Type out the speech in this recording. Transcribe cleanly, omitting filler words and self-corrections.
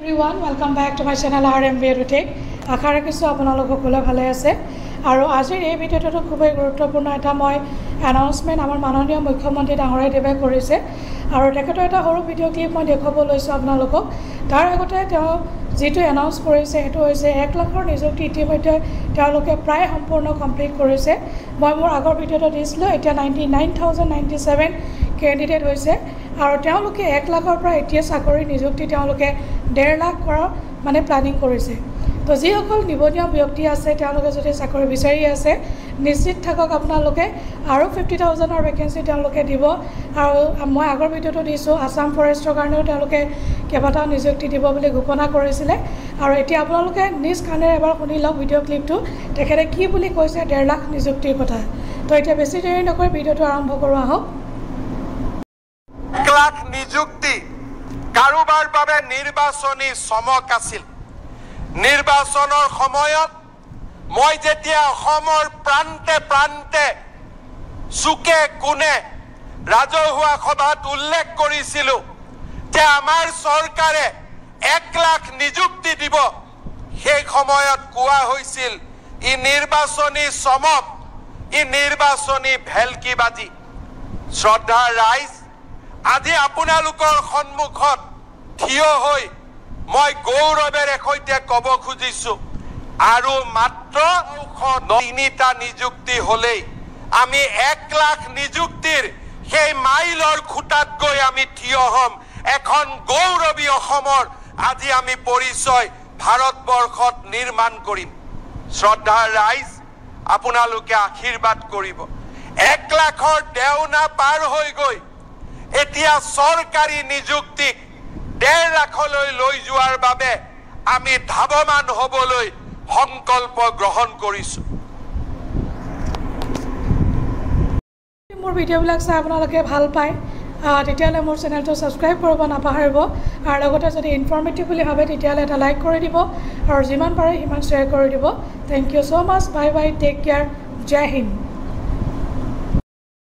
Everyone, welcome back to my channel RMB Tech. আশা ৰাখিছো আপোনালোক সকলো ভালে আছে আৰু আজিৰ এই ভিডিঅটো খুবই গুৰুত্বপূৰ্ণ এটা মই এনাউন্সমেন্ট আমাৰ মাননীয় মুখ্যমন্ত্ৰী ডাঙৰীয়া দেৱে কৰিছে আৰু তেখেতৰ এটা সৰু ভিডিঅ' ক্লিপ মই দেখাব লৈছো আপোনালোকক তাৰ আগতে তেওঁ যেটো এনাউন্স কৰিছে এটো হৈছে 1 লাখৰ নিযুক্তি ইতিমধ্যে তেওঁলোকে প্ৰায় সম্পূৰ্ণ কমপ্লিট কৰিছে মই মোৰ আগৰ ভিডিঅ'টো দিছিলো এতিয়া 99097 ক্যান্ডিডেট হৈছে আৰু তেওঁলোকে 1 লাখৰ পৰা এতিয়া চাকৰি নিযুক্তি তেওঁলোকে 1.5 লাখ কৰাৰ মানে প্ল্যানিং কৰিছে তো যিসকল নিবনুৱা ব্যক্তি আছে তেওঁলোকে যদি চাকৰি বিচাৰি আছে নিশ্চিত থাকক আপোনালোকে আৰু 50000 ৰ ভ্যাকেন্সি তেওঁলোকে দিব আৰু মই আগৰ ভিডিঅটো দিছো আসাম ফৰেষ্টৰ কাৰণেও তেওঁলোকে কেইবাটাও নিযুক্তি দিব বুলি ঘোষণা কৰিছিল আৰু এতিয়া আপোনালোকে নিজ কাণেৰে এবাৰ শুনি লওক ভিডিঅ' ক্লিপটো তেখেতে কি বুলি কৈছে 1.5 লাখ নিযুক্তিৰ কথা তো এতিয়া বেছি দেৰি নকৰি ভিডিঅ'টো আৰম্ভ কৰোঁ আহক 1 লাখ নিযুক্তি কাৰোবাৰ বাবে নিৰ্বাচনী চমক আছিল নিৰ্বাচনৰ সময়ত মই যেতিয়া অসমৰ প্ৰান্তে প্ৰান্তে সুকে কোনে ৰাজহুৱা সভাত উল্লেখ কৰিছিল যে আমাৰ চৰকাৰে 1 লাখ নিযুক্তি দিব সেই সময়ত কোৱা হৈছিল ই নিৰ্বাচনী চমক ই নিৰ্বাচনী ভেলকিবাজি শ্ৰদ্ধা ৰাইজ আজি আপোনালোকৰ সন্মুখত থিয় হৈ মই গৌৰৱেৰে সৈতে ক'ব খুজিছো আৰু মাত্ৰ 3টা নিযুক্তি হলেই আমি 1 লাখ নিযুক্তিৰ সেই মাইলৰ খুঁটাত গৈ আমি থিয় হ'ম এখন গৌৰৱী অসমৰ আজি আমি পৰিচয় ভাৰতবৰ্ষত নিৰ্মাণ কৰিম শ্ৰদ্ধা ৰাইজ আপোনালোকে আশীৰ্বাদ কৰিব 1 লাখৰ দেওনা পাৰ হৈ গৈ এতিয়া সৰকাৰি নিযুক্তি 1.5 লাখলৈ লৈ যোৱাৰ বাবে আমি ধাৱমান হ'বলৈ সংকল্প গ্ৰহণ কৰিছো মোৰ ভিডিঅ'বিলাক চাই আপোনালোকে ভাল পায় তেতিয়ালে মোৰ চেনেলটো সাবস্ক্ৰাইব কৰিব নাপাহৰিব আৰু লগতে যদি ইনফৰমেটিভ বুলি ভাবে তেতিয়ালে এটা লাইক কৰি দিব আৰু যিমান পাৰে সিমান শ্বেয়াৰ কৰি দিব thank you so much bye bye take care জয় হিন্দ